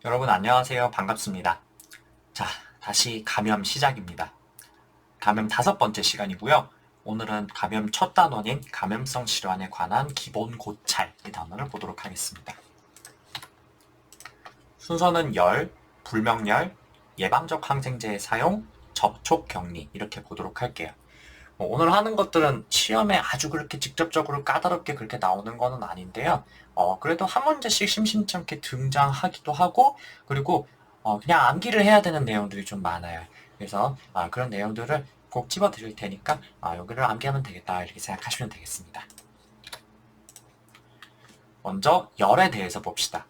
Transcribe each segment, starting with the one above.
여러분 안녕하세요. 반갑습니다. 자, 다시 감염 시작입니다. 감염 5번째 시간이고요. 오늘은 감염 첫 단원인 감염성 질환에 관한 기본 고찰 이 단원을 보도록 하겠습니다. 순서는 열, 불명열, 예방적 항생제의 사용, 접촉 격리 이렇게 보도록 할게요. 오늘 하는 것들은 시험에 아주 그렇게 직접적으로 까다롭게 그렇게 나오는 거는 아닌데요. 그래도 한 문제씩 심심찮게 등장하기도 하고, 그리고 그냥 암기를 해야 되는 내용들이 좀 많아요. 그래서 그런 내용들을 꼭 집어 드릴 테니까 여기를 암기하면 되겠다 이렇게 생각하시면 되겠습니다. 먼저 열에 대해서 봅시다.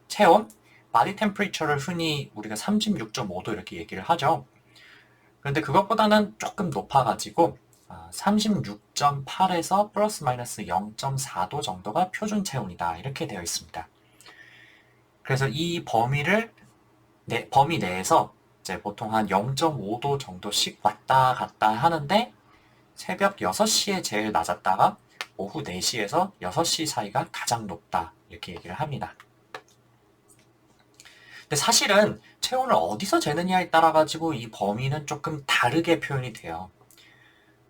체온, 바디 템퍼리처를 흔히 우리가 36.5도 이렇게 얘기를 하죠. 그런데 그것보다는 조금 높아가지고 36.8에서 플러스 마이너스 0.4도 정도가 표준 체온이다 이렇게 되어 있습니다. 그래서 이 범위 내에서 이제 보통 한 0.5도 정도씩 왔다 갔다 하는데 새벽 6시에 제일 낮았다가 오후 4시에서 6시 사이가 가장 높다 이렇게 얘기를 합니다. 근데 사실은 체온을 어디서 재느냐에 따라 가지고 이 범위는 조금 다르게 표현이 돼요.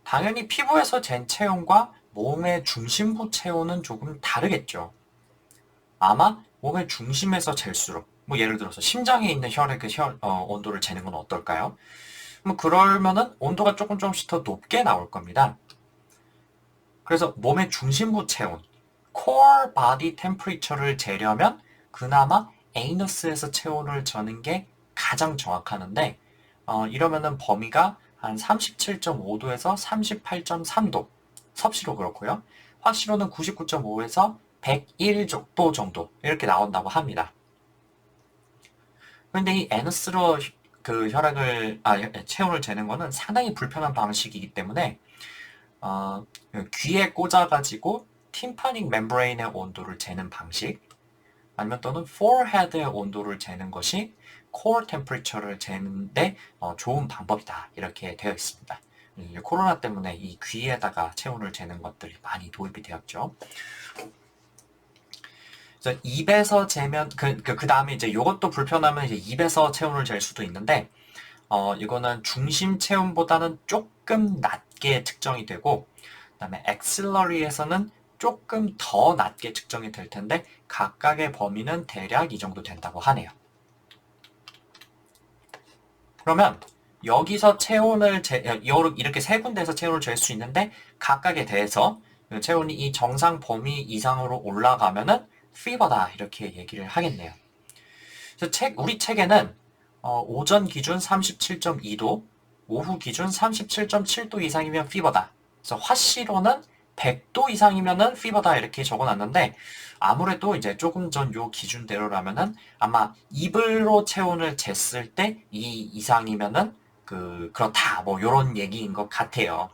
당연히 피부에서 잰 체온과 몸의 중심부 체온은 조금 다르겠죠. 아마 몸의 중심에서 잴수록 뭐 예를 들어서 심장에 있는 혈액의 온도를 재는 건 어떨까요? 뭐 그러면은 온도가 조금씩 더 높게 나올 겁니다. 그래서 몸의 중심부 체온, core body temperature를 재려면 그나마 에이너스에서 체온을 재는 게 가장 정확하는데 이러면은 범위가 한 37.5도에서 38.3도 섭씨로 그렇고요. 화씨로는 99.5에서 101도 정도 이렇게 나온다고 합니다. 그런데 이 에너스로 그 체온을 재는 거는 상당히 불편한 방식이기 때문에 귀에 꽂아가지고 팀파닉 멤브레인의 온도를 재는 방식 아니면 또는 forehead의 온도를 재는 것이 core temperature를 재는데 좋은 방법이다 이렇게 되어 있습니다. 코로나 때문에 이 귀에다가 체온을 재는 것들이 많이 도입이 되었죠. 그래서 입에서 재면 그 다음에 이제 이것도 불편하면 이제 입에서 체온을 잴 수도 있는데 이거는 중심 체온보다는 조금 낮게 측정이 되고 그다음에 엑셀러리에서는 조금 더 낮게 측정이 될 텐데 각각의 범위는 대략 이 정도 된다고 하네요. 그러면 여기서 이렇게 세 군데에서 체온을 잴 수 있는데 각각에 대해서 체온이 이 정상 범위 이상으로 올라가면은 피버다 이렇게 얘기를 하겠네요. 그래서 우리 책에는 오전 기준 37.2도, 오후 기준 37.7도 이상이면 피버다. 그래서 화씨로는 100도 이상이면은 피버다 이렇게 적어놨는데 아무래도 이제 조금 전 요 기준대로라면은 아마 입으로 체온을 쟀을 때 이 이상이면은 그렇다 뭐 요런 얘기인 것 같아요.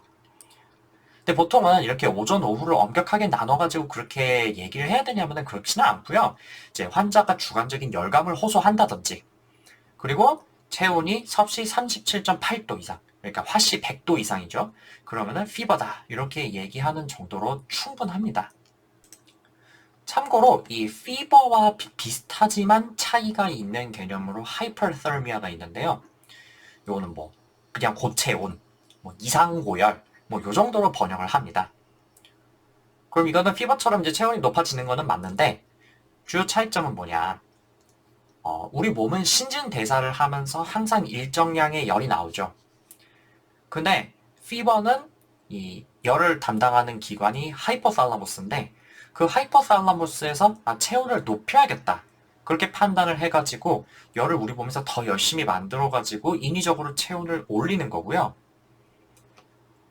근데 보통은 이렇게 오전, 오후를 엄격하게 나눠가지고 그렇게 얘기를 해야 되냐면은 그렇지는 않고요. 이제 환자가 주관적인 열감을 호소한다든지 그리고 체온이 섭씨 37.8도 이상, 그러니까 화씨 100도 이상이죠. 그러면은 피버다 이렇게 얘기하는 정도로 충분합니다. 참고로 이 피버와 비슷하지만 차이가 있는 개념으로 하이퍼서미아가 있는데요. 이거는 뭐 그냥 고체온, 뭐 이상고열, 뭐 요 정도로 번역을 합니다. 그럼 이거는 피버처럼 이제 체온이 높아지는 거는 맞는데 주요 차이점은 뭐냐? 우리 몸은 신진대사를 하면서 항상 일정량의 열이 나오죠. 근데 피버는 이 열을 담당하는 기관이 하이포살라무스인데 그 하이포살라무스에서 체온을 높여야겠다. 그렇게 판단을 해가지고 열을 우리 몸에서 더 열심히 만들어가지고 인위적으로 체온을 올리는 거고요.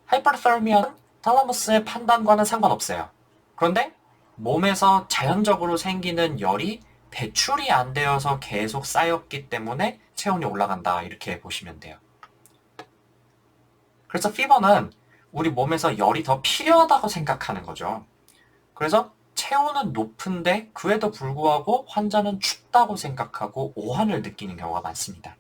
하이퍼서미아는 탈라무스의 판단과는 상관없어요. 그런데 몸에서 자연적으로 생기는 열이 배출이 안 되어서 계속 쌓였기 때문에 체온이 올라간다 이렇게 보시면 돼요. 그래서 피버는 우리 몸에서 열이 더 필요하다고 생각하는 거죠. 그래서 체온은 높은데 그에도 불구하고 환자는 춥다고 생각하고 오한을 느끼는 경우가 많습니다.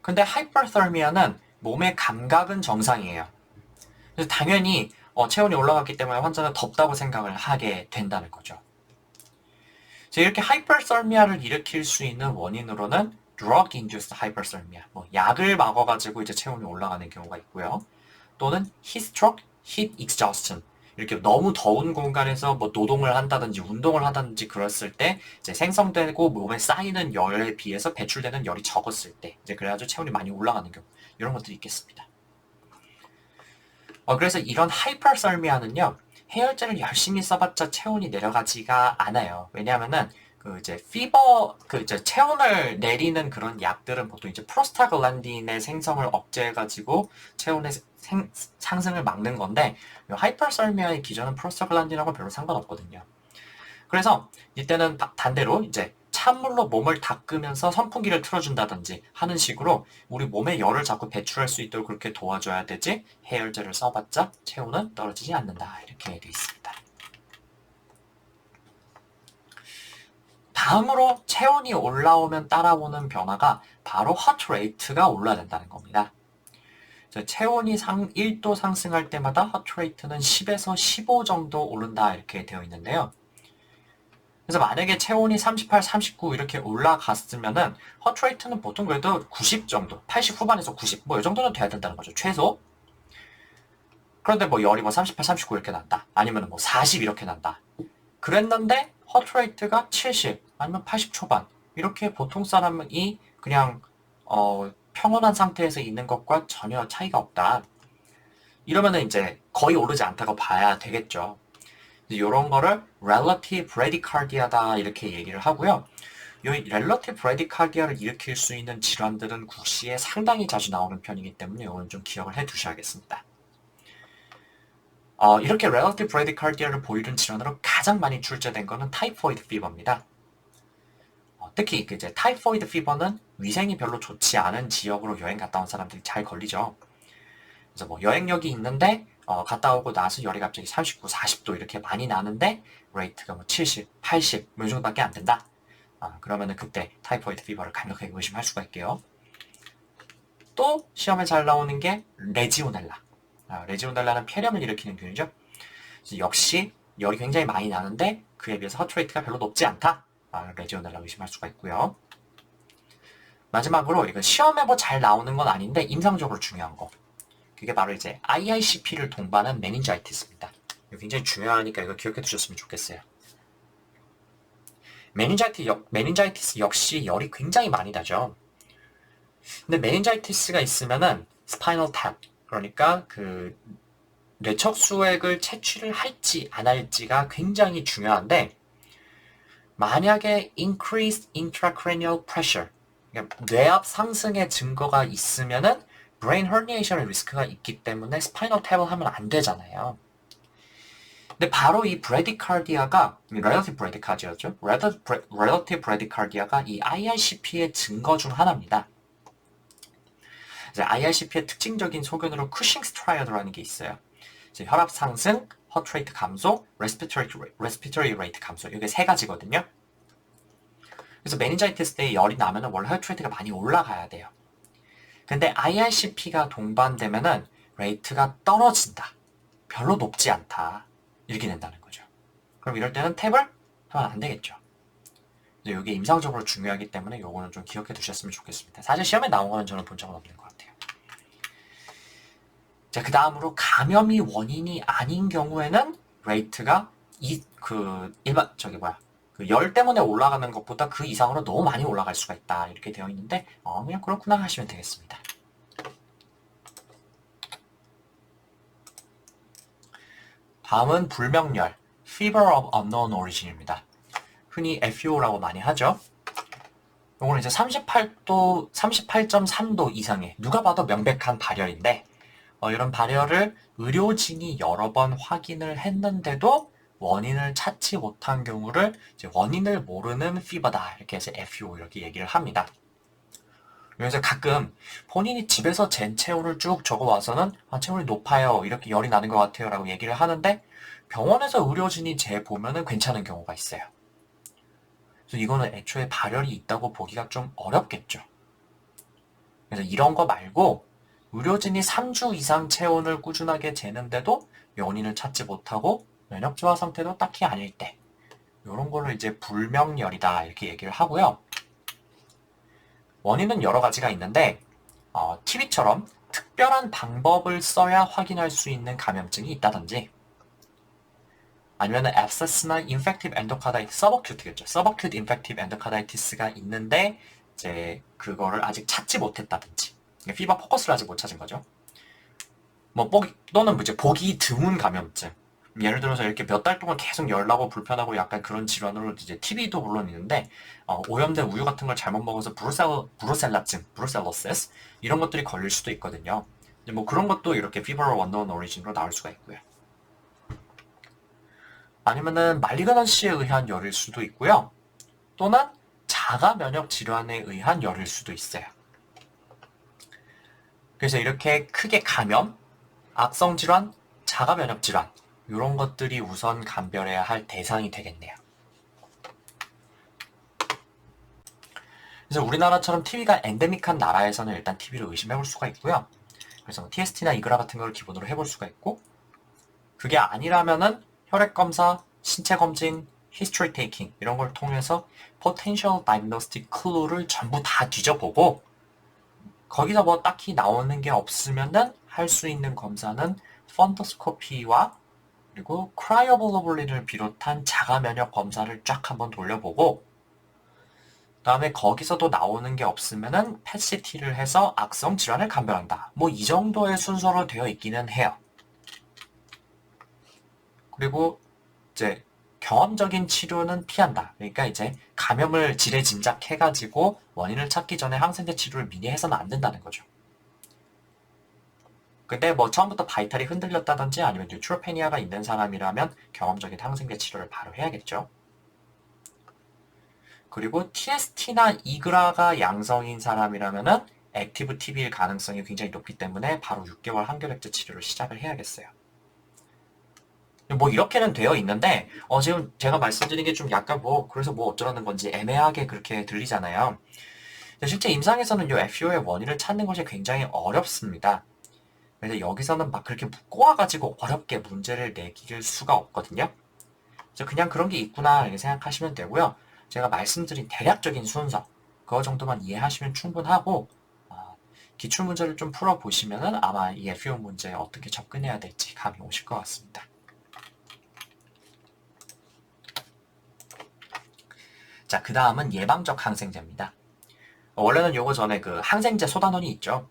근데 하이퍼서미아는 몸의 감각은 정상이에요. 그래서 당연히 체온이 올라갔기 때문에 환자는 덥다고 생각을 하게 된다는 거죠. 이렇게 하이퍼설미아를 일으킬 수 있는 원인으로는 drug-induced hyperthermia, 뭐 약을 먹어가지고 이제 체온이 올라가는 경우가 있고요. 또는 heat stroke, heat exhaustion. 이렇게 너무 더운 공간에서 뭐 노동을 한다든지 운동을 하다든지 그랬을 때 이제 생성되고 몸에 쌓이는 열에 비해서 배출되는 열이 적었을 때 이제 그래가지고 체온이 많이 올라가는 경우 이런 것들이 있겠습니다. 그래서 이런 하이퍼설미아는요 해열제를 열심히 써봤자 체온이 내려가지가 않아요. 왜냐하면은 그 이제 피버 그 이제 체온을 내리는 그런 약들은 보통 이제 프로스타글란딘의 생성을 억제해가지고 체온의 상승을 막는 건데 하이퍼설미아의 기전은 프로스타글란딘하고 별로 상관없거든요. 그래서 이때는 반대로 이제 찬물로 몸을 닦으면서 선풍기를 틀어준다든지 하는 식으로 우리 몸에 열을 자꾸 배출할 수 있도록 그렇게 도와줘야 되지 해열제를 써봤자 체온은 떨어지지 않는다 이렇게 되어 있습니다. 다음으로 체온이 올라오면 따라오는 변화가 바로 허트레이트가 올라간다는 겁니다. 체온이 1도 상승할 때마다 허트레이트는 10에서 15 정도 오른다 이렇게 되어 있는데요. 그래서 만약에 체온이 38, 39 이렇게 올라갔으면은 허트레이트는 보통 그래도 90 정도, 80 후반에서 90 뭐 이 정도는 돼야 된다는 거죠. 최소. 그런데 뭐 열이 뭐 38, 39 이렇게 난다. 아니면 뭐 40 이렇게 난다. 그랬는데 허트레이트가 70 아니면 80 초반 이렇게 보통 사람이 그냥 평온한 상태에서 있는 것과 전혀 차이가 없다. 이러면은 이제 거의 오르지 않다고 봐야 되겠죠. 이런 거를 relative bradycardia다 이렇게 얘기를 하고요. 이 relative bradycardia를 일으킬 수 있는 질환들은 국시에 상당히 자주 나오는 편이기 때문에 이거는 좀 기억을 해 두셔야겠습니다. 이렇게 relative bradycardia를 보이는 질환으로 가장 많이 출제된 것은 타이포이드 피버입니다. 특히 이제 타이포이드 피버는 위생이 별로 좋지 않은 지역으로 여행 갔다 온 사람들이 잘 걸리죠. 그래서 뭐 여행력이 있는데 갔다 오고 나서 열이 갑자기 39, 40도 이렇게 많이 나는데 레이트가 뭐 70, 80 뭐 이 정도밖에 안 된다. 그러면은 그때 타이포이드 피버를 강력하게 의심할 수가 있게요. 또 시험에 잘 나오는 게 레지오넬라. 레지오넬라는 폐렴을 일으키는 균이죠. 역시 열이 굉장히 많이 나는데 그에 비해서 허트레이트가 별로 높지 않다. 레지오넬라 의심할 수가 있고요. 마지막으로 이거 시험에 뭐 잘 나오는 건 아닌데 임상적으로 중요한 거. 그게 바로 이제 IICP를 동반한 메닌자이티스입니다. 굉장히 중요하니까 이거 기억해 두셨으면 좋겠어요. 메닌자이티스 역시 열이 굉장히 많이 나죠. 근데 메닌자이티스가 있으면은 스파이널 탑, 그러니까 그 뇌척 수액을 채취를 할지 안 할지가 굉장히 중요한데 만약에 increased intracranial pressure, 그러니까 뇌압 상승의 증거가 있으면은 브레인 herniation의 리스크가 있기 때문에 스파이널 탭을 하면 안 되잖아요. 근데 바로 이 브래디카르디아가 relative bradycardia죠. relative bradycardia가 이 IRCP의 증거 중 하나입니다. 이제 IRCP의 특징적인 소견으로 쿠싱스 트라이어드라는 게 있어요. 이제 혈압 상승, 허트레이트 감소, respiratory rate 감소 이게 세 가지거든요. 그래서 메닌자이티스 때 열이 나면은 원래 허트레이트가 많이 올라가야 돼요. 근데 IRCP가 동반되면은 레이트가 떨어진다. 별로 높지 않다. 이렇게 된다는 거죠. 그럼 이럴 때는 탭을 하면 안 되겠죠. 이게 임상적으로 중요하기 때문에 이거는 좀 기억해 두셨으면 좋겠습니다. 사실 시험에 나온 거는 저는 본 적은 없는 것 같아요. 자, 그 다음으로 감염이 원인이 아닌 경우에는 레이트가 열 때문에 올라가는 것보다 그 이상으로 너무 많이 올라갈 수가 있다. 이렇게 되어 있는데, 그냥 그렇구나 하시면 되겠습니다. 다음은 불명열, Fever of Unknown Origin입니다. 흔히 FUO라고 많이 하죠. 이거는 이제 38도, 38.3도 이상의 누가 봐도 명백한 발열인데 이런 발열을 의료진이 여러 번 확인을 했는데도 원인을 찾지 못한 경우를 이제 원인을 모르는 피버다 이렇게 해서 FUO 이렇게 얘기를 합니다. 그래서 가끔 본인이 집에서 잰 체온을 쭉 적어와서는 체온이 높아요 이렇게 열이 나는 것 같아요 라고 얘기를 하는데 병원에서 의료진이 재보면은 괜찮은 경우가 있어요. 그래서 이거는 애초에 발열이 있다고 보기가 좀 어렵겠죠. 그래서 이런 거 말고 의료진이 3주 이상 체온을 꾸준하게 재는데도 원인을 찾지 못하고 면역 저하 상태도 딱히 아닐 때 이런 거를 이제 불명열이다 이렇게 얘기를 하고요. 원인은 여러 가지가 있는데 TB처럼 특별한 방법을 써야 확인할 수 있는 감염증이 있다든지 아니면 abscess나 infective endocarditis, 서버큐트겠죠. 서버큐트 infective endocarditis가 있는데 이제 그거를 아직 찾지 못했다든지 피버 포커스를 아직 못 찾은 거죠. 또는 이제 보기 드문 감염증. 예를 들어서 이렇게 몇 달 동안 계속 열나고 불편하고 약간 그런 질환으로 이제 TB도 물론 있는데 오염된 우유 같은 걸 잘못 먹어서 브루셀라증, 브루셀로시스 이런 것들이 걸릴 수도 있거든요. 뭐 그런 것도 이렇게 피버럴 원노운 오리진으로 나올 수가 있고요. 아니면은 말리그넌시에 의한 열일 수도 있고요. 또는 자가 면역 질환에 의한 열일 수도 있어요. 그래서 이렇게 크게 감염, 악성 질환, 자가 면역 질환 이런 것들이 우선 감별해야 할 대상이 되겠네요. 그래서 우리나라처럼 TB가 엔데믹한 나라에서는 일단 TB를 의심해 볼 수가 있고요. 그래서 TST나 이그라 같은 걸 기본으로 해볼 수가 있고 그게 아니라면은 혈액 검사, 신체 검진, history taking 이런 걸 통해서 potential diagnostic clue를 전부 다 뒤져보고 거기서 뭐 딱히 나오는 게 없으면은 할 수 있는 검사는 펀더스코피와 그리고 크라이오글로불린을 비롯한 자가 면역 검사를 쫙 한번 돌려보고 그다음에 거기서도 나오는 게 없으면은 펫CT를 해서 악성 질환을 감별한다. 뭐 이 정도의 순서로 되어 있기는 해요. 그리고 이제 경험적인 치료는 피한다. 그러니까 이제 감염을 지레 짐작해가지고 원인을 찾기 전에 항생제 치료를 미리 해서는 안 된다는 거죠. 근데 뭐 처음부터 바이탈이 흔들렸다든지 아니면 뉴트로페니아가 있는 사람이라면 경험적인 항생제 치료를 바로 해야겠죠. 그리고 TST나 이그라가 양성인 사람이라면은 액티브 TB일 가능성이 굉장히 높기 때문에 바로 6개월 항결액제 치료를 시작을 해야겠어요. 뭐 이렇게는 되어 있는데 지금 제가 말씀드린 게 좀 약간 그래서 뭐 어쩌라는 건지 애매하게 그렇게 들리잖아요. 실제 임상에서는 이 FO의 원인을 찾는 것이 굉장히 어렵습니다. 그래서 여기서는 막 그렇게 묶어와가지고 어렵게 문제를 내길 수가 없거든요. 그래서 그냥 그런 게 있구나 이렇게 생각하시면 되고요. 제가 말씀드린 대략적인 순서 그거 정도만 이해하시면 충분하고 기출문제를 좀 풀어보시면은 아마 이 FO 문제에 어떻게 접근해야 될지 감이 오실 것 같습니다. 자, 그 다음은 예방적 항생제입니다. 원래는 요거 전에 그 항생제 소단원이 있죠.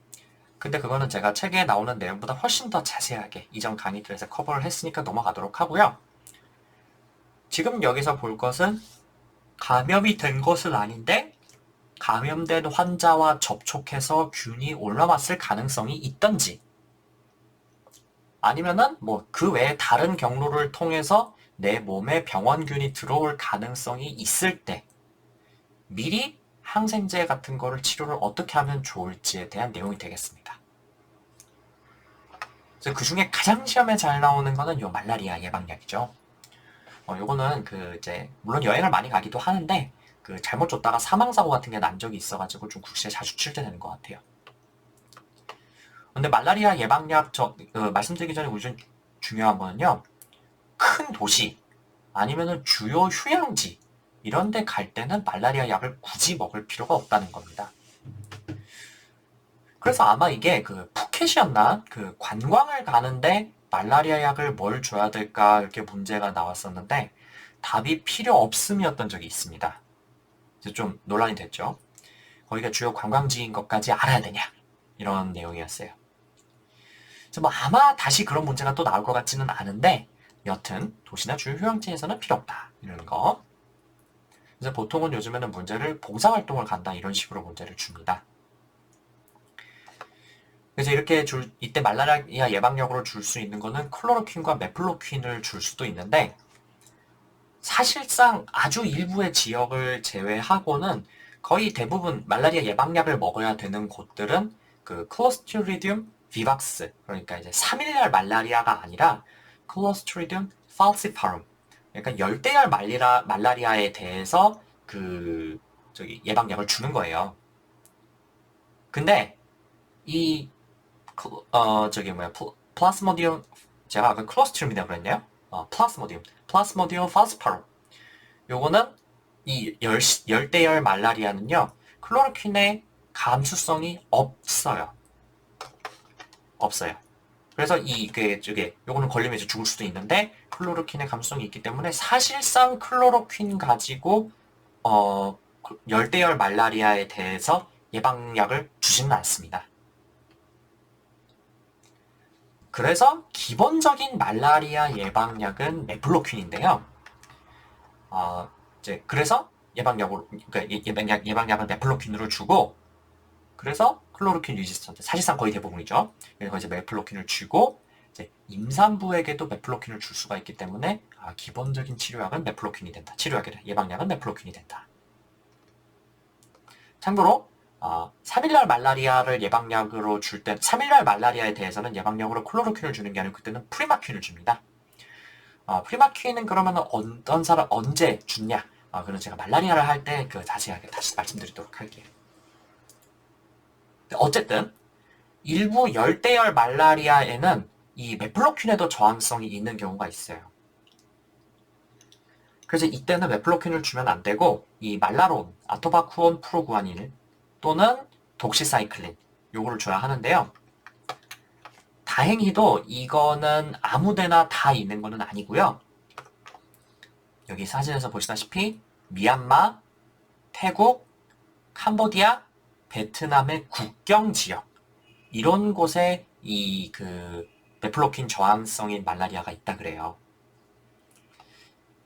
근데 그거는 제가 책에 나오는 내용보다 훨씬 더 자세하게 이전 강의들에서 커버를 했으니까 넘어가도록 하고요. 지금 여기서 볼 것은 감염이 된 것은 아닌데 감염된 환자와 접촉해서 균이 올라왔을 가능성이 있던지 아니면은 뭐 그 외에 다른 경로를 통해서 내 몸에 병원균이 들어올 가능성이 있을 때 미리 항생제 같은 거를 치료를 어떻게 하면 좋을지에 대한 내용이 되겠습니다. 그래서 그 중에 가장 시험에 잘 나오는 거는 요 말라리아 예방약이죠. 요거는 이제 물론 여행을 많이 가기도 하는데 잘못 줬다가 사망사고 같은 게 난 적이 있어가지고 좀 국시에 자주 출제되는 것 같아요. 근데 말라리아 예방약 말씀드리기 전에 우선 중요한 거는요. 큰 도시 아니면은 주요 휴양지 이런 데 갈 때는 말라리아 약을 굳이 먹을 필요가 없다는 겁니다. 그래서 아마 이게 푸켓이었나? 관광을 가는데 말라리아 약을 뭘 줘야 될까 이렇게 문제가 나왔었는데 답이 필요 없음이었던 적이 있습니다. 이제 좀 논란이 됐죠. 거기가 주요 관광지인 것까지 알아야 되냐 이런 내용이었어요. 그래서 뭐 아마 다시 그런 문제가 또 나올 것 같지는 않은데 여튼 도시나 주요 휴양지에서는 필요 없다 이런 거. 그래서 보통은 요즘에는 문제를 봉사활동을 간다 이런 식으로 문제를 줍니다. 그래서 이렇게 이때 말라리아 예방약으로 줄 수 있는 거는 클로로퀸과 메플로퀸을 줄 수도 있는데 사실상 아주 일부의 지역을 제외하고는 거의 대부분 말라리아 예방약을 먹어야 되는 곳들은 클로스트리디움 비박스 그러니까 이제 3일날 말라리아가 아니라 클로스트리디움 falciparum 그러니까 열대열 말라리아에 대해서 예방약을 주는 거예요. 근데 이 플라스모디움 제가 아까 클로스트리움이라고 그랬네요. 플라스모디움 falciparum 요거는 이 열대열 말라리아는요, 클로로퀸의 감수성이 없어요. 없어요. 그래서 이게 요거는 걸리면 이제 죽을 수도 있는데 클로로퀸의 감수성이 있기 때문에 사실상 클로로퀸 가지고 열대열 말라리아에 대해서 예방약을 주지는 않습니다. 그래서 기본적인 말라리아 예방약은 메플로퀸인데요. 그래서 예방약은 메플로퀸으로 주고, 그래서 클로로퀸 리지스턴트, 사실상 거의 대부분이죠. 그래서 이제 메플로퀸을 주고, 이제 임산부에게도 메플로퀸을 줄 수가 있기 때문에 기본적인 치료약은 메플로퀸이 된다. 예방약은 메플로퀸이 된다. 참고로 3일날 말라리아를 예방약으로 줄 때, 3일날 말라리아에 대해서는 예방약으로 클로로퀸을 주는 게 아니고 그때는 프리마퀸을 줍니다. 프리마퀸은 그러면 어떤 사람 언제 줬냐? 그건 제가 말라리아를 할 때 자세하게 다시 말씀드리도록 할게요. 어쨌든 일부 열대열 말라리아에는 이 메플로퀸에도 저항성이 있는 경우가 있어요. 그래서 이때는 메플로퀸을 주면 안 되고 이 말라론, 아토바쿠온 프로구아닐 또는 독시사이클린 요거를 줘야 하는데요. 다행히도 이거는 아무데나 다 있는 거는 아니고요. 여기 사진에서 보시다시피 미얀마, 태국, 캄보디아, 베트남의 국경 지역 이런 곳에 이 메플로퀸 저항성인 말라리아가 있다 그래요.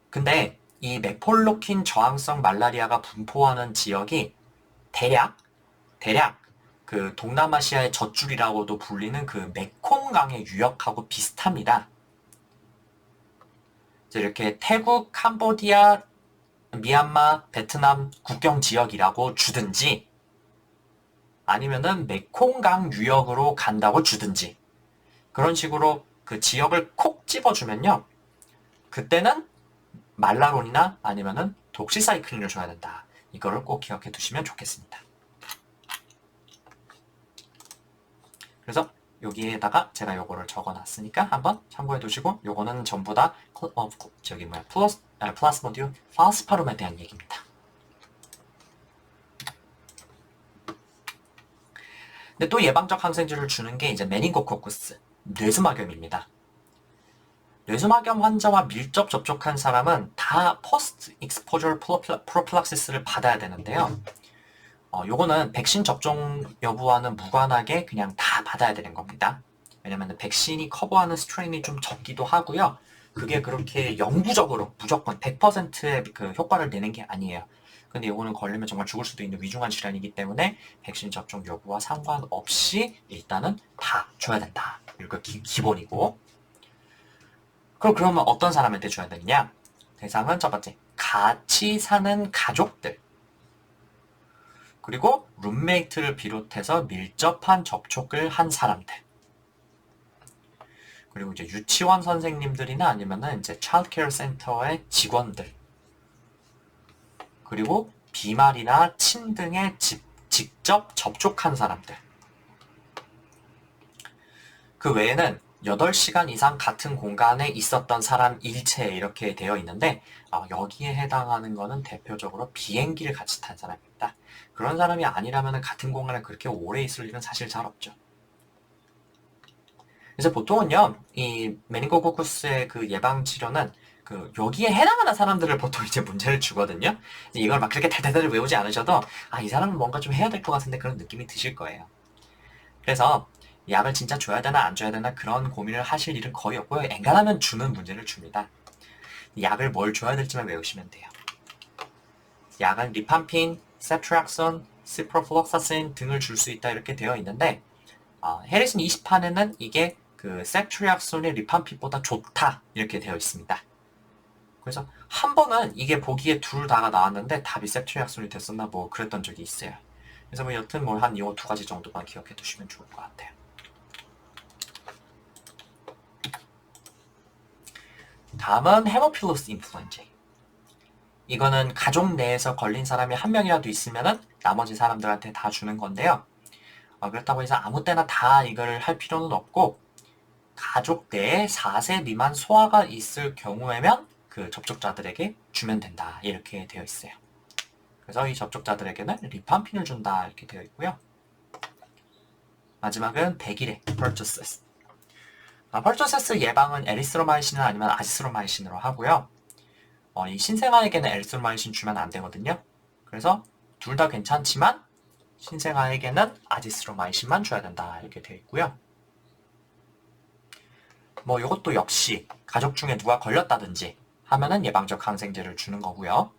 근데 이 메플로퀸 저항성 말라리아가 분포하는 지역이 대략 동남아시아의 젖줄이라고도 불리는 메콩강의 유역하고 비슷합니다. 이렇게 태국, 캄보디아, 미얀마, 베트남 국경 지역이라고 주든지 아니면은 메콩강 유역으로 간다고 주든지 그런 식으로 그 지역을 콕 집어주면요. 그때는 말라론이나 아니면은 독시사이클린을 줘야 된다. 이거를 꼭 기억해 두시면 좋겠습니다. 그래서 여기에다가 제가 요거를 적어놨으니까 한번 참고해 두시고 요거는 전부 다 플라스모디움 팔시파룸에 대한 얘기입니다. 근데 또 예방적 항생제를 주는 게 이제 메닌고코쿠스, 뇌수막염입니다. 뇌수막염 환자와 밀접 접촉한 사람은 다 포스트 익스포저 프로필락시스를 받아야 되는데요. 요거는 백신 접종 여부와는 무관하게 그냥 다 받아야 되는 겁니다. 왜냐면 백신이 커버하는 스트레인이 좀 적기도 하고요. 그게 그렇게 영구적으로 무조건 100%의 효과를 내는 게 아니에요. 근데 이거는 걸리면 정말 죽을 수도 있는 위중한 질환이기 때문에 백신 접종 여부와 상관없이 일단은 다 줘야 된다. 이거 기본이고. 그러면 어떤 사람한테 줘야 되느냐? 대상은 첫 번째, 같이 사는 가족들. 그리고 룸메이트를 비롯해서 밀접한 접촉을 한 사람들. 그리고 이제 유치원 선생님들이나 아니면은 이제 차일드케어 센터의 직원들. 그리고 비말이나 침 등에 직접 접촉한 사람들. 그 외에는 8시간 이상 같은 공간에 있었던 사람 일체 이렇게 되어 있는데 여기에 해당하는 거는 대표적으로 비행기를 같이 탄 사람입니다. 그런 사람이 아니라면 같은 공간에 그렇게 오래 있을 일은 사실 잘 없죠. 그래서 보통은요, 이 메닌고코쿠스의 예방 치료는 여기에 해당하는 사람들을 보통 이제 문제를 주거든요. 이걸 막 그렇게 달달달 외우지 않으셔도 이 사람은 뭔가 좀 해야 될 것 같은데 그런 느낌이 드실 거예요. 그래서 약을 진짜 줘야 되나 안 줘야 되나 그런 고민을 하실 일은 거의 없고요. 엔간하면 주는 문제를 줍니다. 약을 뭘 줘야 될지만 외우시면 돼요. 약은 리팜핀, 세트락손, 시프로플록사신 등을 줄 수 있다 이렇게 되어 있는데 해리슨 20판에는 이게 세트리악손이 리팜핀보다 좋다 이렇게 되어 있습니다. 그래서 한 번은 이게 보기에 둘 다가 나왔는데 답이 세트리악손이 됐었나 뭐 그랬던 적이 있어요. 그래서 뭐 여튼 한 이 두 가지 정도만 기억해 두시면 좋을 것 같아요. 다음은 헤모필러스 인플루엔자. 이거는 가족 내에서 걸린 사람이 한 명이라도 있으면은 나머지 사람들한테 다 주는 건데요. 그렇다고 해서 아무 때나 다 이걸 할 필요는 없고 가족 내에 4세 미만 소아가 있을 경우에면 접촉자들에게 주면 된다. 이렇게 되어 있어요. 그래서 이 접촉자들에게는 리팜핀을 준다. 이렇게 되어 있고요. 마지막은 100일의 purchases. purchases 예방은 에리스로마이신은 아니면 아지스로마이신으로 하고요. 이 신생아에게는 에리스로마이신 주면 안 되거든요. 그래서 둘 다 괜찮지만 신생아에게는 아지스로마이신만 줘야 된다. 이렇게 되어 있고요. 뭐 이것도 역시 가족 중에 누가 걸렸다든지 하면은 예방적 항생제를 주는 거고요.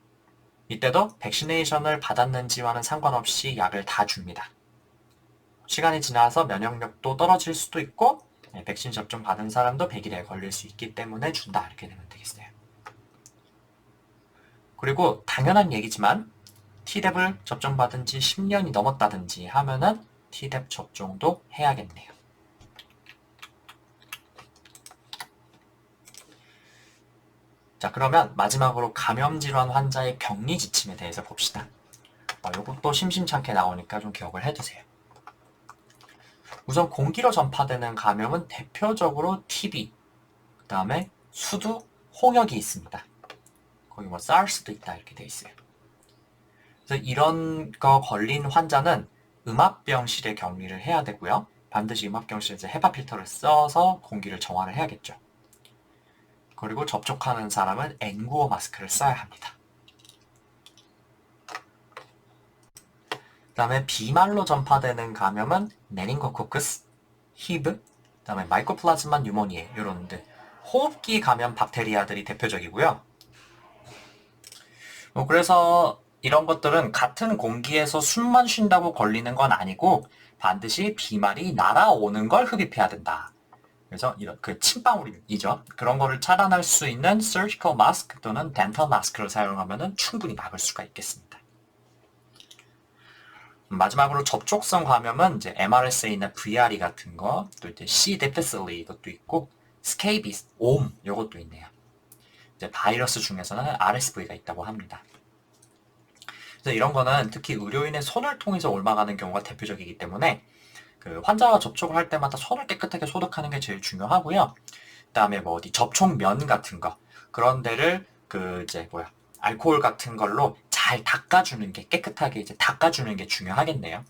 이때도 백시네이션을 받았는지와는 상관없이 약을 다 줍니다. 시간이 지나서 면역력도 떨어질 수도 있고 백신 접종 받은 사람도 100일에 걸릴 수 있기 때문에 준다. 이렇게 되면 되겠어요. 그리고 당연한 얘기지만 T뎁을 접종받은 지 10년이 넘었다든지 하면은 T뎁 접종도 해야겠네요. 자, 그러면 마지막으로 감염질환 환자의 격리 지침에 대해서 봅시다. 이것도 심심찮게 나오니까 좀 기억을 해두세요. 우선 공기로 전파되는 감염은 대표적으로 TB, 그 다음에 수두, 홍역이 있습니다. 거기 뭐 SARS도 있다 이렇게 돼 있어요. 그래서 이런 거 걸린 환자는 음압병실에 격리를 해야 되고요. 반드시 음압병실에서 헤파 필터를 써서 공기를 정화를 해야겠죠. 그리고 접촉하는 사람은 N95 마스크를 써야 합니다. 그 다음에 비말로 전파되는 감염은 메닝고코크스, 히브, 그 다음에 마이코플라즈마 뉴모니에 이런 호흡기 감염 박테리아들이 대표적이고요. 그래서 이런 것들은 같은 공기에서 숨만 쉰다고 걸리는 건 아니고 반드시 비말이 날아오는 걸 흡입해야 된다. 그래서 이런 그 침방울이죠. 그런 거를 차단할 수 있는 surgical mask 또는 dental mask를 사용하면 충분히 막을 수가 있겠습니다. 마지막으로 접촉성 감염은 이제 MRSA나 VRE 같은 거, 또 이제 C. difficile 이것도 있고, 스케이비스, 옴 이것도 있네요. 이제 바이러스 중에서는 RSV가 있다고 합니다. 그래서 이런 거는 특히 의료인의 손을 통해서 옮아가는 경우가 대표적이기 때문에 그 환자와 접촉을 할 때마다 손을 깨끗하게 소독하는 게 제일 중요하고요. 그다음에 뭐 어디 접촉면 같은 거 그런 데를 알코올 같은 걸로 잘 닦아주는 게 깨끗하게 이제 닦아주는 게 중요하겠네요.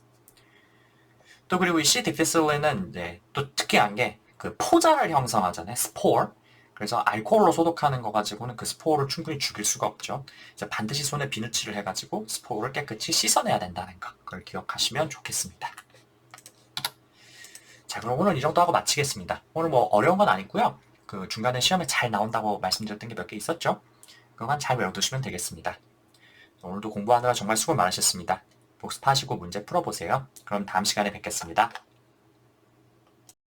또 그리고 이 C. difficile는 이제 또 특이한 게 그 포자를 형성하잖아요. 스포어. 그래서 알코올로 소독하는 거 가지고는 그 스포어를 충분히 죽일 수가 없죠. 그래서 반드시 손에 비누칠을 해가지고 스포어를 깨끗이 씻어내야 된다는 거. 그걸 기억하시면 좋겠습니다. 자, 그럼 오늘 이 정도 하고 마치겠습니다. 오늘 뭐 어려운 건 아니고요. 그 중간에 시험에 잘 나온다고 말씀드렸던 게 몇 개 있었죠. 그것만 잘 외워두시면 되겠습니다. 오늘도 공부하느라 정말 수고 많으셨습니다. 복습하시고 문제 풀어보세요. 그럼 다음 시간에 뵙겠습니다.